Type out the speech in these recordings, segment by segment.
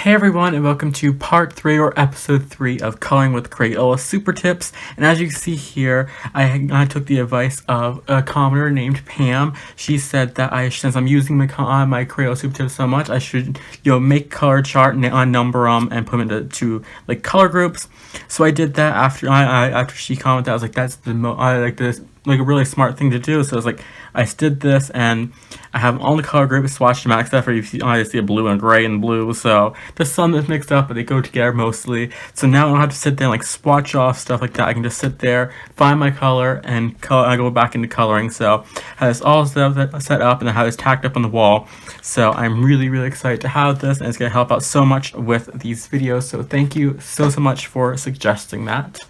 Hey everyone, and welcome to part 3 or episode 3 of Coloring with Crayola Supertips. And as you can see here, I took the advice of a commenter named Pam. She said that since I'm using my Crayola Supertips so much, I should make color chart and number them and put them into like color groups. So I did that after she commented. I was like, that's like a really smart thing to do. So I was like, I did this, and I have all the color groups swatched them out, except for you see a blue and gray and blue. So there's some that's mixed up, but they go together mostly. So now I don't have to sit there and like swatch off stuff like that. I can just sit there, find my color, and I go back into coloring. So I have this all set up, and I have this tacked up on the wall. So I'm really excited to have this, and it's gonna help out so much with these videos. So thank you so much for suggesting that.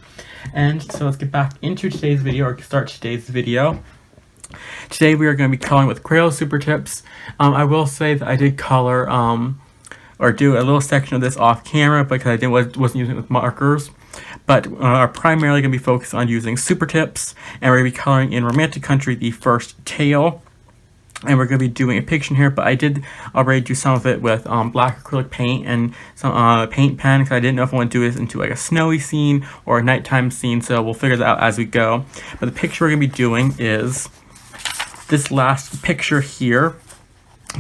And so let's get back into today's video, or start today's video. Today we are going to be coloring with Crayola Supertips. I will say that I did color or do a little section of this off camera because I wasn't using it with markers. But are primarily going to be focused on using Supertips, and we're going to be coloring in Romantic Country the first tale. And we're going to be doing a picture here, but I did already do some of it with black acrylic paint and some paint pen, because I didn't know if I want to do this into like a snowy scene or a nighttime scene, so we'll figure that out as we go. But the picture we're going to be doing is this last picture here.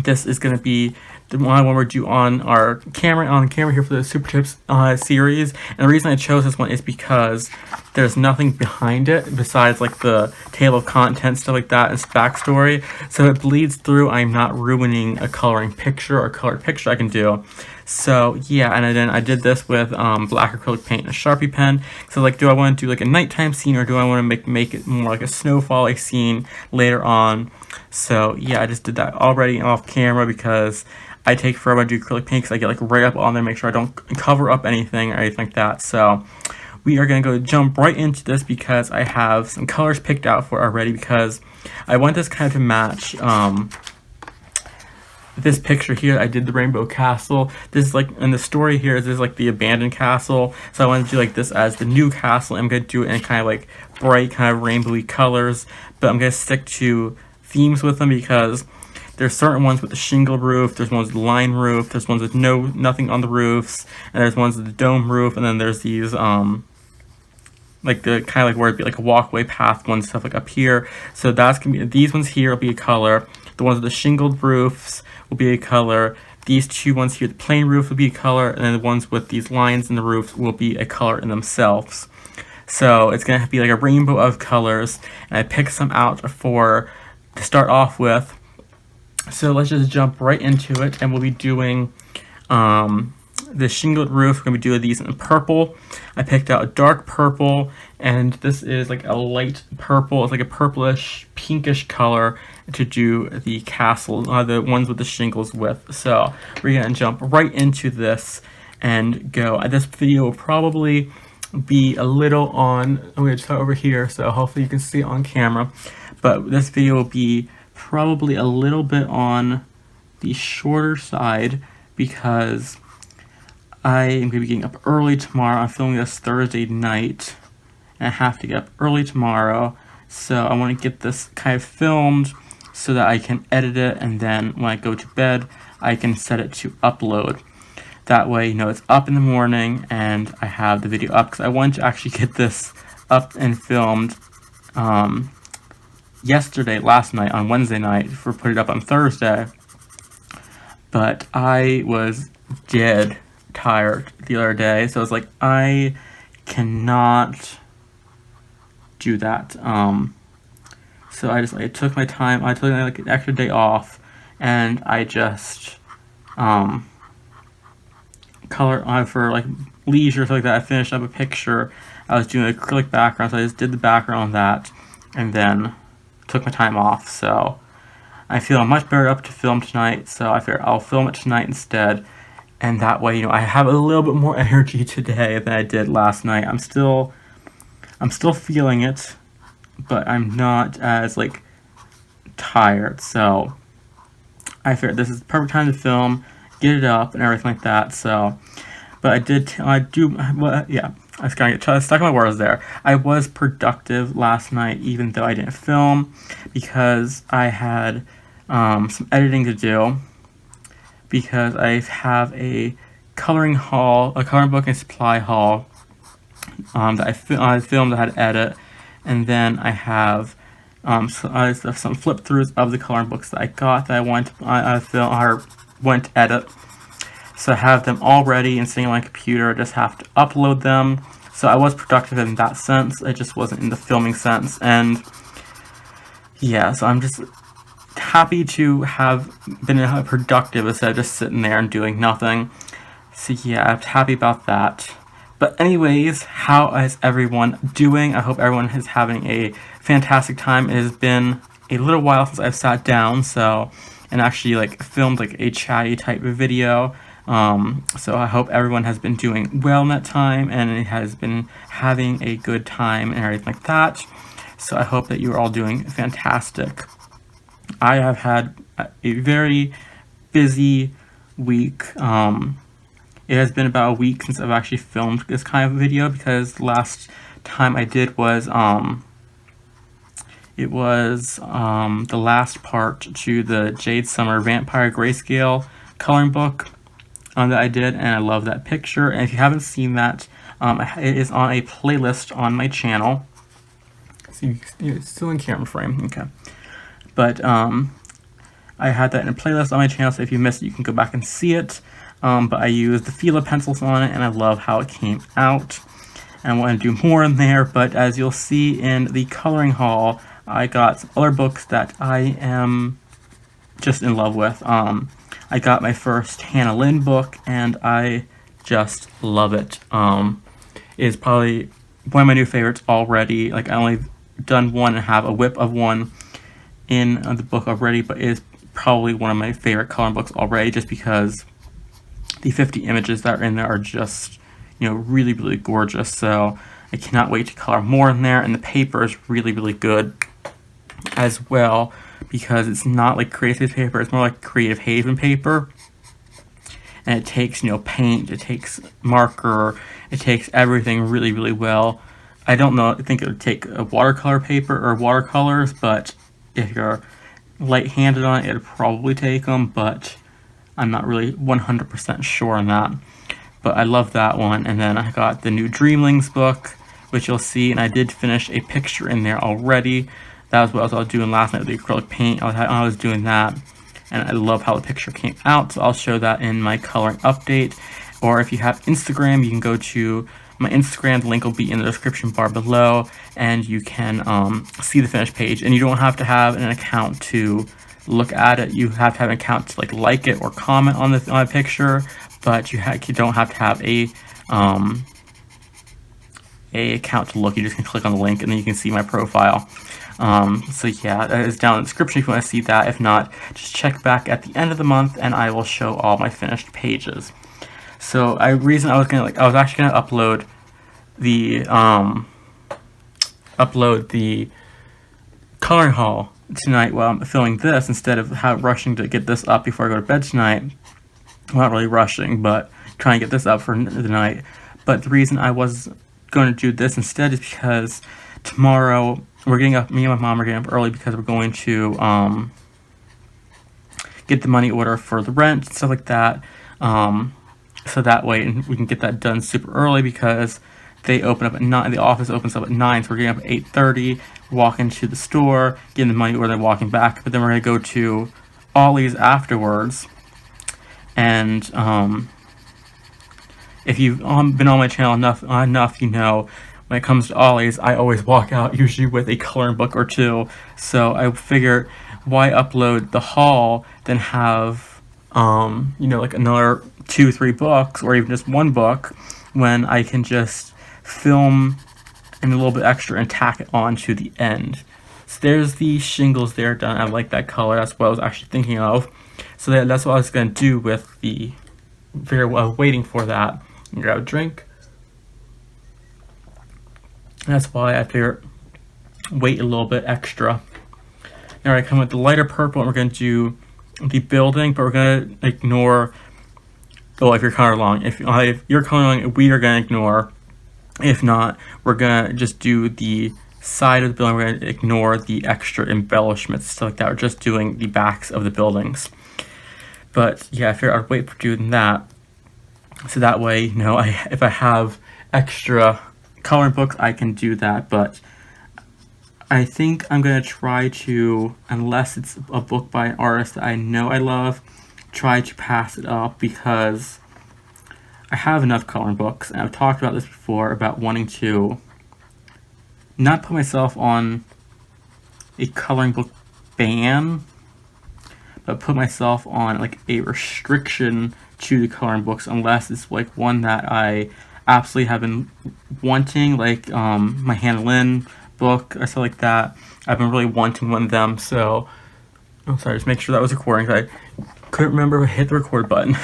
This is going to be the one we're due on our camera here for the Supertips series. And the reason I chose this one is because there's nothing behind it besides like the table of contents, stuff like that, and its backstory. So it bleeds through. I'm not ruining a coloring picture or colored picture I can do. So yeah, and then I did this with black acrylic paint and a Sharpie pen. So like, do I want to do like a nighttime scene, or do I want to make it more like a snowfall scene later on? So yeah, I just did that already off camera because I take forever to do acrylic paint, because I get like right up on there, make sure I don't cover up anything or anything like that. So we are going to jump right into this because I have some colors picked out for already, because I want this kind of to match this picture here. I did the rainbow castle. This is like, in the story here, this is like the abandoned castle. So I want to do like this as the new castle. I'm going to do it in kind of like bright, kind of rainbowy colors, but I'm going to stick to themes with them, because there's certain ones with the shingle roof, there's ones with the line roof, there's ones with nothing on the roofs, and there's ones with the dome roof, and then there's these like the kind of like where it'd be like a walkway path ones, stuff like up here. So that's gonna be, these ones here will be a color. The ones with the shingled roofs will be a color. These two ones here, the plain roof will be a color, and then the ones with these lines in the roofs will be a color in themselves. So it's gonna be like a rainbow of colors, and I picked some out to start off with. So let's just jump right into it, and we'll be doing the shingled roof. We're going to be doing these in purple. I picked out a dark purple, and this is like a light purple. It's like a purplish, pinkish color to do the castle, the ones with the shingles with. So we're going to jump right into this and go. This video will probably be a little on, I'm going to start over here, so hopefully you can see it on camera. But this video will be probably a little bit on the shorter side, because I am going to be getting up early tomorrow. I'm filming this Thursday night, and I have to get up early tomorrow. So I want to get this kind of filmed so that I can edit it, and then when I go to bed, I can set it to upload. That way, it's up in the morning, and I have the video up, because I wanted to actually get this up and filmed last night, on Wednesday night, for put it up on Thursday. But I was dead tired the other day, so I was like, I cannot do that. So I took my time. I took like an extra day off, and I just color for like leisure, stuff like that. I finished up a picture. I was doing acrylic background, so I just did the background on that, and then took my time off. So I feel much better up to film tonight, so I figure I'll film it tonight instead, and that way I have a little bit more energy today than I did last night. I'm still feeling it, but I'm not as like tired. So I figured this is the perfect time to film, get it up and everything like that. So but I was kind of stuck in my words there. I was productive last night, even though I didn't film, because I had some editing to do, because I have a coloring haul, a coloring book and supply haul that I filmed. I had to edit, and then I have some flip throughs of the coloring books that I got that I want to film or went to edit. So I have them all ready and sitting on my computer. I just have to upload them. So I was productive in that sense. I just wasn't in the filming sense. And yeah, so I'm just happy to have been productive instead of just sitting there and doing nothing. So yeah, I'm happy about that. But anyways, how is everyone doing? I hope everyone is having a fantastic time. It has been a little while since I've sat down, and actually like filmed like a chatty type of video. So I hope everyone has been doing well in that time and it has been having a good time and everything like that. So I hope that you're all doing fantastic. I have had a very busy week. It has been about a week since I've actually filmed this kind of video, because the last time I did was it was the last part to the Jade Summer Vampire Grayscale coloring book that I did, and I love that picture. And if you haven't seen that, it is on a playlist on my channel. See, it's still in camera frame, okay. But I had that in a playlist on my channel, so if you missed it, you can go back and see it. But I used the Fila pencils on it, and I love how it came out. And I want to do more in there, but as you'll see in the coloring haul, I got some other books that I am just in love with. I got my first Hannah Lynn book, and I just love it. It is probably one of my new favorites already. Like, I only done one and have a whip of one in the book already, but it is probably one of my favorite coloring books already, just because the 50 images that are in there are just, really, really gorgeous. So I cannot wait to color more in there, and the paper is really, really good as well, because it's not like creative paper, it's more like Creative Haven paper. And it takes, paint, it takes marker, it takes everything really, really well. I think it would take a watercolor paper or watercolors, but if you're light-handed on it, it'd probably take them, but I'm not really 100% sure on that. But I love that one. And then I got the new Dreamlings book, which you'll see, and I did finish a picture in there already. That was what I was doing last night with the acrylic paint. I was doing that, and I love how the picture came out, so I'll show that in my coloring update. Or if you have Instagram, you can go to my Instagram. The link will be in the description bar below, and you can see the finished page. And you don't have to have an account to look at it. You have to have an account to like it or comment on the picture, but you don't have to have a account to look. You just can click on the link, and then you can see my profile. So yeah, that is down in the description if you want to see that. If not, just check back at the end of the month, and I will show all my finished pages. So I was actually gonna upload the coloring haul tonight while I'm filming this, instead of rushing to get this up before I go to bed tonight. Well, not really rushing, but trying to get this up for the night. But the reason I was going to do this instead is because tomorrow we're getting up. Me and my mom are getting up early because we're going to get the money order for the rent and stuff like that. So that way we can get that done super early, because they open up at 9. The office opens up at 9, so we're getting up at 8:30. Walking to the store, getting the money order, then walking back. But then we're gonna go to Ollie's afterwards. And if you've been on my channel enough, when it comes to Ollie's, I always walk out usually with a coloring book or two. So I figure, why upload the haul than have like another 2-3 books, or even just one book, when I can just film and a little bit extra and tack it on to the end. So there's the shingles there done. I like that color. That's what I was actually thinking of. So that's what I was going to do with the waiting for that. Grab a drink. That's why I figured wait a little bit extra. Now I come with the lighter purple, and we're going to do the building, but we're going to ignore. Oh, if you're color along, if you're color along, we are going to ignore. If not, we're going to just do the side of the building. We're going to ignore the extra embellishments, stuff like that. We're just doing the backs of the buildings. But yeah, I figured I'd wait for doing that. So that way, you know, if I have extra coloring books, I can do that. But I think I'm gonna try to, unless it's a book by an artist that I know I love, try to pass it up, because I have enough coloring books, and I've talked about this before about wanting to not put myself on a coloring book ban, but put myself on like a restriction to the coloring books, unless it's like one that I absolutely have been wanting, like my Hannah Lynn book or something like that. I've been really wanting one of them. So, oh sorry, just make sure that was recording. I couldn't remember to hit the record button.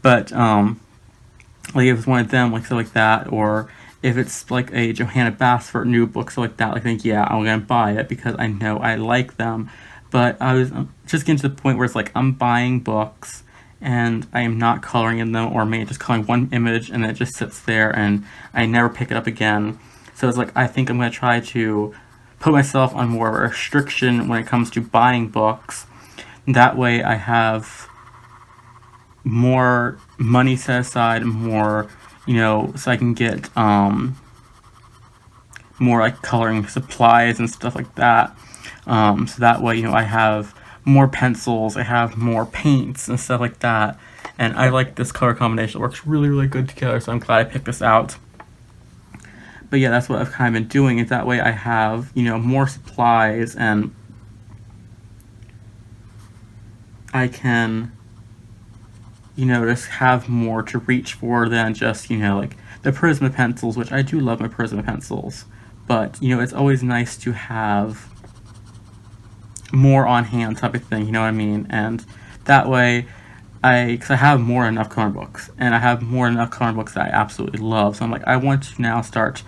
But like if it's one of them, like something like that, or if it's like a Johanna Basford new book, so like that, like I think, yeah, I'm gonna buy it because I know I like them. But I was just getting to the point where it's like I'm buying books and I am not coloring in them, or maybe just coloring one image and then it just sits there and I never pick it up again. So it's like I think I'm gonna try to put myself on more of a restriction when it comes to buying books. That way I have more money set aside, more, you know, so I can get more like coloring supplies and stuff like that. So that way, you know, I have more pencils, I have more paints and stuff like that. And I like this color combination. It works really, really good together, so I'm glad I picked this out. But yeah, that's what I've kind of been doing, is that way I have, you know, more supplies, and I can, you know, just have more to reach for than just, you know, like the Prisma pencils, which I do love my Prisma pencils. But, you know, it's always nice to have more on hand type of thing, you know what I mean? And that way, because I have more than enough coloring books, and I have more than enough coloring books that I absolutely love. So I'm like, I want to now start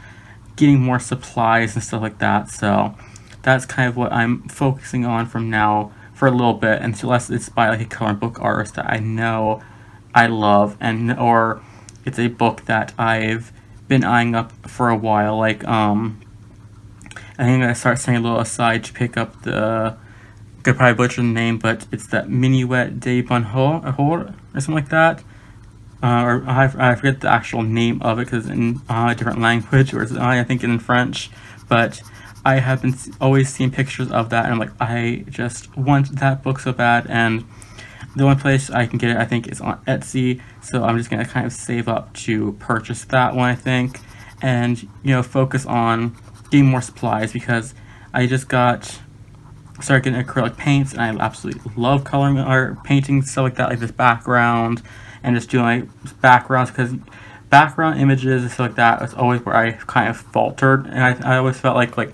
getting more supplies and stuff like that. So that's kind of what I'm focusing on from now for a little bit, unless it's by like a coloring book artist that I know I love, and or it's a book that I've been eyeing up for a while. Like I think I'm gonna start saying a little aside to pick up the, could probably butcher the name, but it's that Minuet de Bonheur or something like that. Or I forget the actual name of it because it's in a different language, or I think in French. But I have been always seeing pictures of that, and I'm like, I just want that book so bad. And the only place I can get it, I think, is on Etsy. So I'm just gonna kind of save up to purchase that one, I think, and, you know, focus on getting more supplies, because I just started getting acrylic paints, and I absolutely love coloring art, painting stuff like that, like this background, and just doing like backgrounds, because background images and stuff like that is always where I kind of faltered. And I always felt like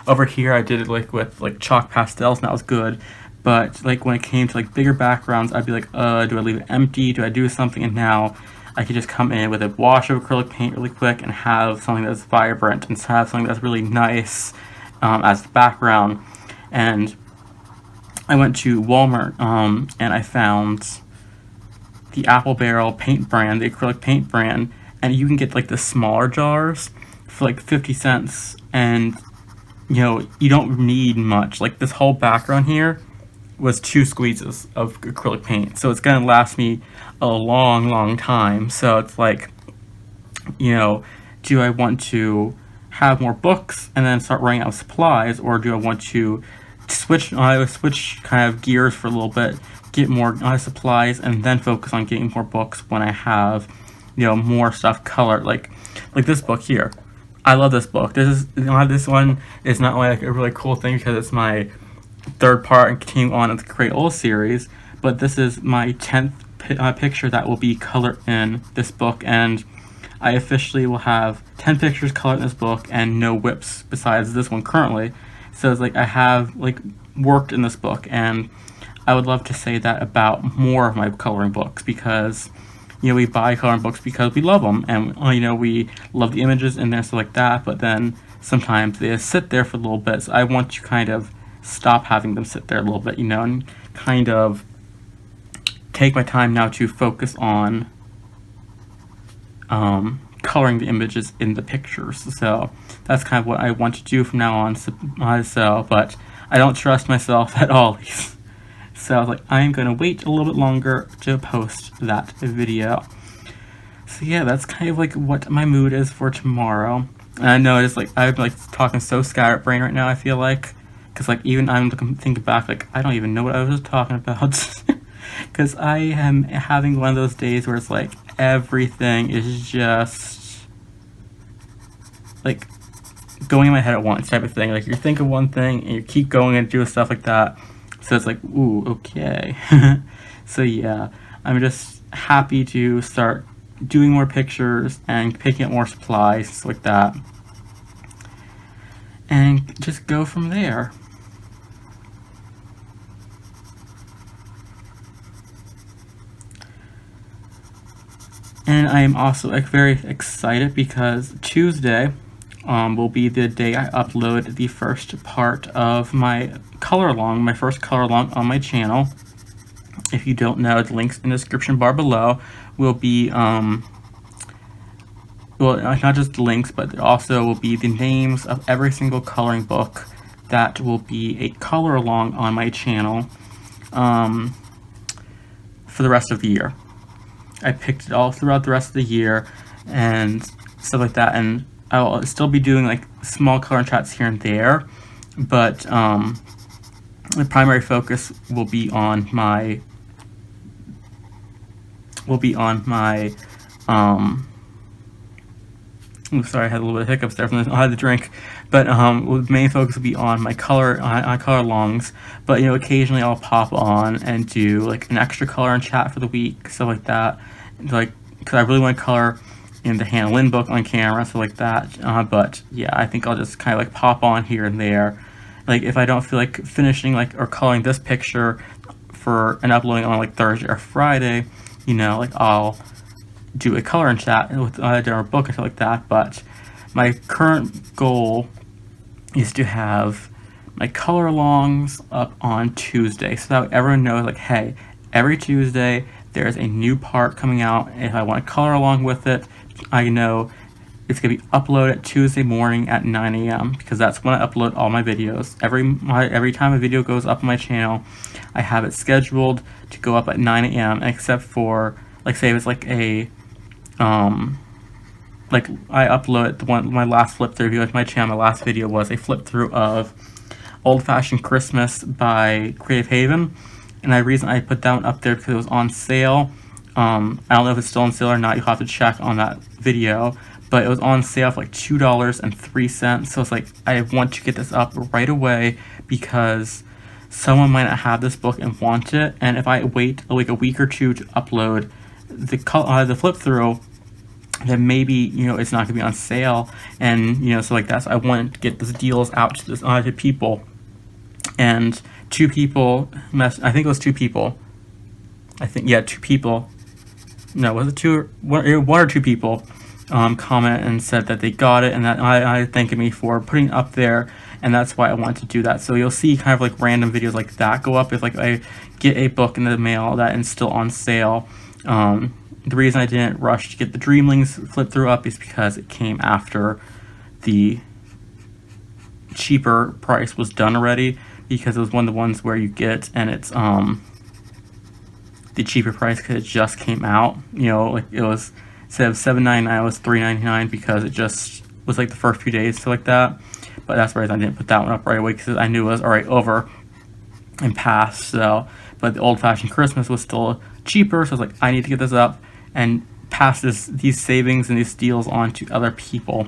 over here I did it like with like chalk pastels, and that was good. But like when it came to like bigger backgrounds, I'd be like, do I leave it empty? Do I do something? And now I could just come in with a wash of acrylic paint really quick and have something that's vibrant and have something that's really nice as the background. And I went to Walmart and I found the Apple Barrel paint brand, the acrylic paint brand, and you can get like the smaller jars for like 50 cents, and you know, you don't need much. Like this whole background here was 2 squeezes of acrylic paint, so it's gonna last me a long time. So it's like, you know, do I want to have more books and then start running out of supplies, or do I want to switch kind of gears for a little bit, get more supplies, and then focus on getting more books when I have, you know, more stuff colored, like this book here. I love this book. This one is not only like a really cool thing because it's my 3rd part and continuing on in the Crayola series, but this is my 10th picture that will be colored in this book, and I officially will have 10 pictures colored in this book and no whips besides this one currently. So it's like I have like worked in this book, and I would love to say that about more of my coloring books, because, you know, we buy coloring books because we love them, and you know, we love the images in there, stuff like that. But then sometimes they just sit there for a little bit. So I want to kind of stop having them sit there a little bit, you know, and kind of take my time now to focus on coloring the images in the pictures. So that's kind of what I want to do from now on. So, but I don't trust myself at all. So I was like, I'm going to wait a little bit longer to post that video. So yeah, that's kind of like what my mood is for tomorrow. And I know it's like I'm like talking so scatterbrained right now. I feel like, because like even I'm looking thinking back, like I don't even know what I was talking about. Because I am having one of those days where it's like everything is just like going in my head at once type of thing. Like you think of one thing and you keep going and doing stuff like that. So it's like, ooh, okay. So yeah, I'm just happy to start doing more pictures and picking up more supplies, stuff like that. And just go from there. And I am also like very excited because Tuesday will be the day I upload the first part of my color along, my first color along on my channel. If you don't know, the links in the description bar below will be well, not just the links, but also will be the names of every single coloring book that will be a color along on my channel for the rest of the year. I picked it all throughout the rest of the year and stuff like that, and I'll still be doing like small color chats here and there, but the primary focus will be on my oh, sorry, I had a little bit of hiccups there from I had the drink, but the main focus will be on my color alongs. But you know, occasionally I'll pop on and do like an extra color and chat for the week, stuff like that. Like, because I really want to color in the Hannah Lynn book on camera, stuff like that. But yeah, I think I'll just kind of like pop on here and there. Like if I don't feel like finishing like or coloring this picture for and uploading on like Thursday or Friday, you know, like I'll do a color and chat with a different book or something like that. But my current goal is to have my color alongs up on Tuesday, so that everyone knows like, hey, every Tuesday there's a new part coming out. If I want to color along with it, I know it's gonna be uploaded Tuesday morning at 9 a.m. because that's when I upload all my videos. Every time a video goes up on my channel, I have it scheduled to go up at 9 a.m. except for like, say it's like a like I upload my last flip through video to my channel. My last video was a flip through of Old Fashioned Christmas by Creative Haven, and the reason I put that one up there because it was on sale. I don't know if it's still on sale or not. You'll have to check on that video, but it was on sale for like $2.03. So it's like I want to get this up right away because someone might not have this book and want it, and if I wait like a week or two to upload the flip through, then maybe, you know, it's not gonna be on sale, and you know, so like that's I want to get those deals out to this to people. And two people I think it was two people. I think, yeah, two people. No, was it two? One or two people comment and said that they got it, and that I thanked me for putting it up there, and that's why I want to do that. So you'll see kind of like random videos like that go up if like I get a book in the mail that is still on sale. The reason I didn't rush to get the Dreamlings flip through up is because it came after the cheaper price was done already, because it was one of the ones where you get and it's the cheaper price because it just came out. You know, like it was, instead of $7.99 it was $3.99 because it just was like the first few days, so like that. But that's the reason I didn't put that one up right away, because I knew it was already over and past. So, but the Old Fashioned Christmas was still cheaper, so I was like, I need to get this up and pass these savings and these deals on to other people.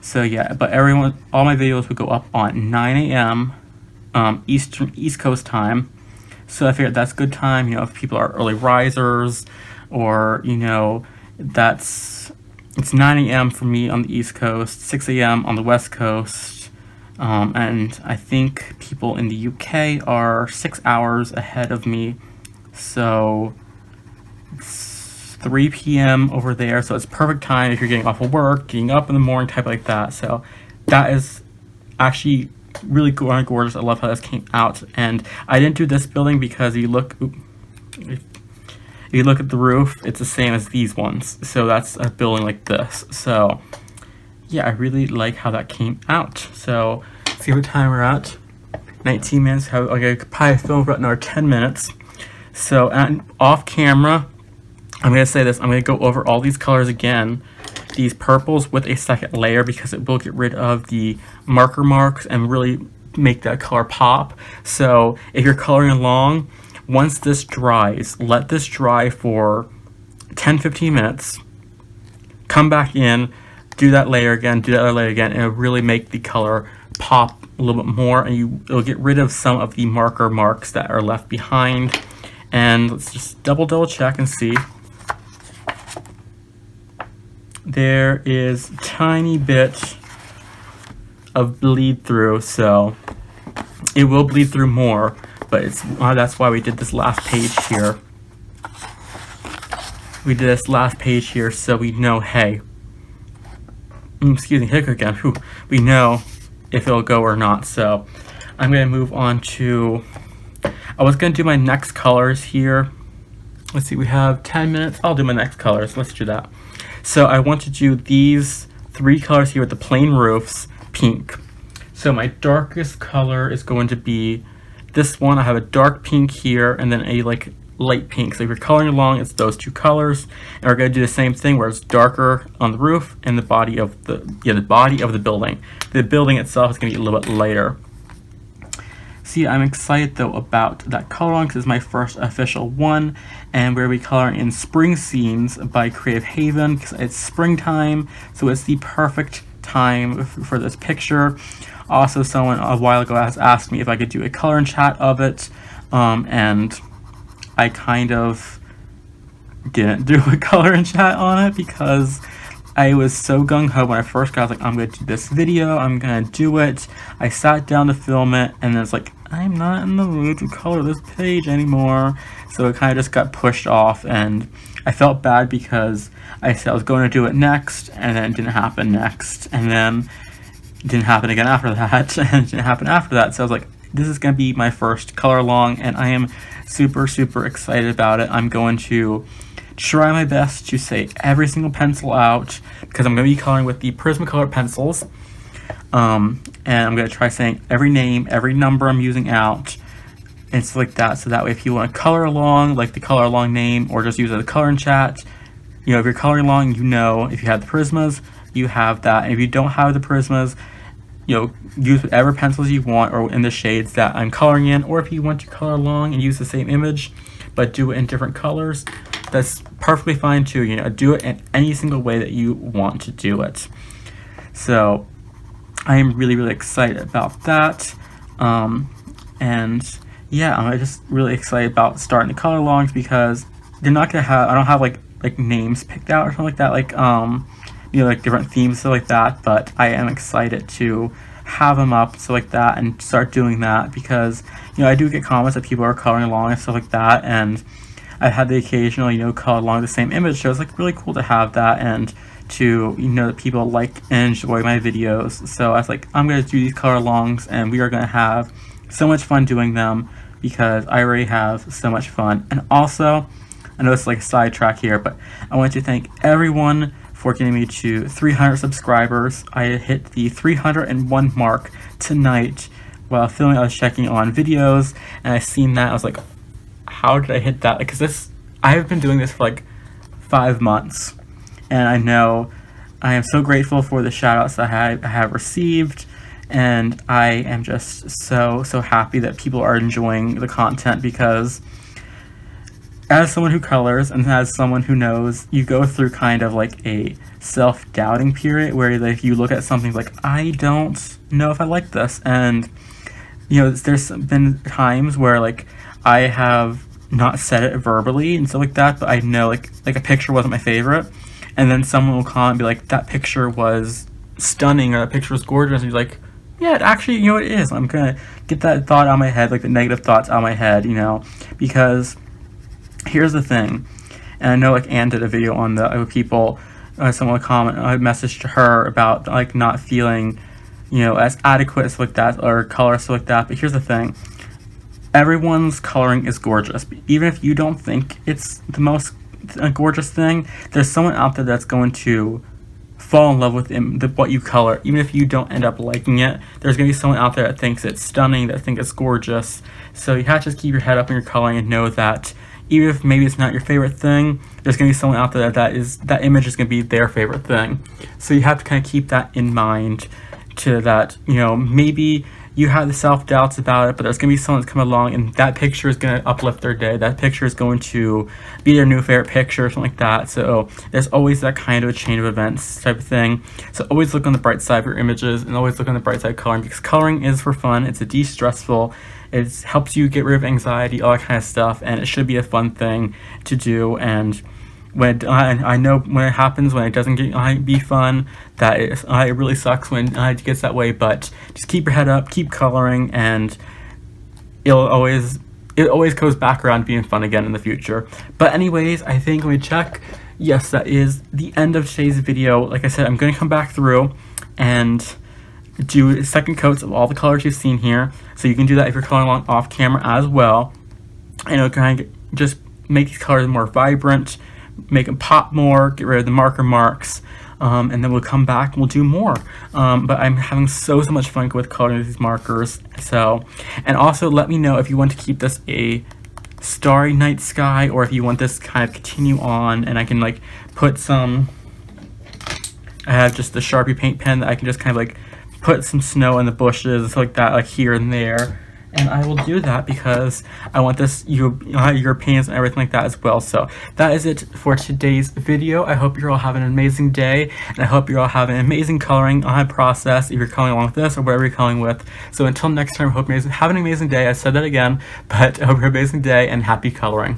So yeah, but all my videos would go up on 9 a.m. East Coast time. So I figured that's good time, you know, if people are early risers, or you know, it's 9 a.m. for me on the East Coast, 6 a.m. on the West Coast, and I think people in the UK are 6 hours ahead of me, so it's 3 p.m. over there, so it's perfect time if you're getting off of work, getting up in the morning, type like that. So that is actually really gorgeous. I love how this came out. And I didn't do this building because if you look at the roof, it's the same as these ones, so that's a building like this. So yeah, I really like how that came out. So let's see what time we're at. 19 minutes. I could probably film for another 10 minutes. So, and off camera, I'm going to say this, I'm going to go over all these colors again, these purples with a second layer, because it will get rid of the marker marks and really make that color pop. So if you're coloring along, once this dries, let this dry for 10-15 minutes, come back in, do that layer again, do that other layer again, and it'll really make the color pop a little bit more, and it'll get rid of some of the marker marks that are left behind. And let's just double check and see. There is a tiny bit of bleed through, so it will bleed through more, but that's why we did this last page here. We did this last page here so we know, hey, excuse me, hiccup again. Whew, we know if it'll go or not. So I'm going to move on to, I was going to do my next colors here. Let's see, we have 10 minutes. I'll do my next colors. Let's do that. So I want to do these 3 colors here with the plain roofs, pink. So my darkest color is going to be this one. I have a dark pink here and then a like light pink. So if you're coloring along, it's those 2 colors. And we're going to do the same thing where it's darker on the roof and the body of the body of the building. The building itself is going to be a little bit lighter. See, I'm excited though about that coloring because it's my first official one, and we're going to be coloring in Spring Scenes by Creative Haven because it's springtime, so it's the perfect time for this picture. Also, someone a while ago has asked me if I could do a color and chat of it, and I kind of didn't do a color and chat on it because I was so gung-ho when I first got, I was like, I'm going to do this video, I'm going to do it. I sat down to film it, and then it's like, I'm not in the mood to color this page anymore. So it kind of just got pushed off, and I felt bad because I said I was going to do it next, and then it didn't happen next, and then it didn't happen again after that, and it didn't happen after that. So I was like, this is going to be my first color along, and I am super, super excited about it. I'm going to try my best to say every single pencil out because I'm going to be coloring with the Prismacolor pencils, and I'm going to try saying every name, every number I'm using out, and stuff like that, so that way if you want to color along, like the color along name, or just use it as a color in chat, you know, if you're coloring along, you know, if you have the Prismas, you have that, and if you don't have the Prismas, you know, use whatever pencils you want or in the shades that I'm coloring in, or if you want to color along and use the same image but do it in different colors, that's perfectly fine too. You know, do it in any single way that you want to do it. So I am really, really excited about that. And yeah, I'm just really excited about starting the color alongs because they're not gonna have, I don't have like names picked out or something like that, like you know, like different themes, stuff like that, but I am excited to have them up, so like that, and start doing that because, you know, I do get comments that people are coloring along and stuff like that, and I've had the occasional, you know, color along the same image, so it's like really cool to have that and to, you know, that people like and enjoy my videos. So I was like, I'm going to do these color alongs and we are going to have so much fun doing them because I already have so much fun. And also, I know it's like a sidetrack here, but I want to thank everyone for getting me to 300 subscribers. I hit the 301 mark tonight while filming. I was checking on videos and I seen that. I was like, how did I hit that? Because I have been doing this for like 5 months, and I know I am so grateful for the shout outs that I have received, and I am just so happy that people are enjoying the content because as someone who colors and as someone who knows, you go through kind of like a self-doubting period where like you look at something like, I don't know if I like this, and you know, there's been times where like I have not said it verbally and stuff like that, but I know like a picture wasn't my favorite, and then someone will comment and be like, that picture was stunning, or that picture was gorgeous, and you're like, yeah, it actually, you know, it is. I'm gonna get that thought out of my head, like the negative thoughts out of my head, you know, because here's the thing, and I know like Anne did a video on the people, someone would comment, I messaged to her about like not feeling, you know, as adequate, stuff like that, or color, stuff like that, but here's the thing, everyone's coloring is gorgeous. Even if you don't think it's the most gorgeous thing, there's someone out there that's going to fall in love with what you color. Even if you don't end up liking it, there's going to be someone out there that thinks it's stunning, that thinks it's gorgeous. So you have to just keep your head up in your coloring and know that, even if maybe it's not your favorite thing, there's going to be someone out there that image is going to be their favorite thing. So you have to kind of keep that in mind, to that, you know, maybe you have the self-doubts about it, but there's going to be someone that's coming along and that picture is going to uplift their day. That picture is going to be their new favorite picture or something like that. So there's always that kind of a chain of events type of thing. So always look on the bright side of your images, and always look on the bright side of coloring, because coloring is for fun. It's a de-stressful. It helps you get rid of anxiety, all that kind of stuff, and it should be a fun thing to do. And when I know when it happens, when it doesn't be fun, that it really sucks when it gets that way. But just keep your head up, keep coloring, and it always goes back around being fun again in the future. But anyways, I think let me check. Yes, that is the end of today's video. Like I said, I'm going to come back through and do second coats of all the colors you've seen here. So you can do that if you're coloring along off camera as well. And it'll kind of just make these colors more vibrant, make them pop more, get rid of the marker marks, and then we'll come back and we'll do more. But I'm having so much fun with coloring these markers. So, and also let me know if you want to keep this a starry night sky, or if you want this kind of continue on, and I can like put some, I have just the Sharpie paint pen that I can just kind of like put some snow in the bushes and stuff like that, like here and there. And I will do that because I want this your opinions and everything like that as well. So that is it for today's video. I hope you're all having an amazing day, and I hope you're all having an amazing coloring process if you're coloring along with this or whatever you're coloring with. So until next time, I hope you have an amazing day. I said that again, but I hope you have an amazing day and happy coloring.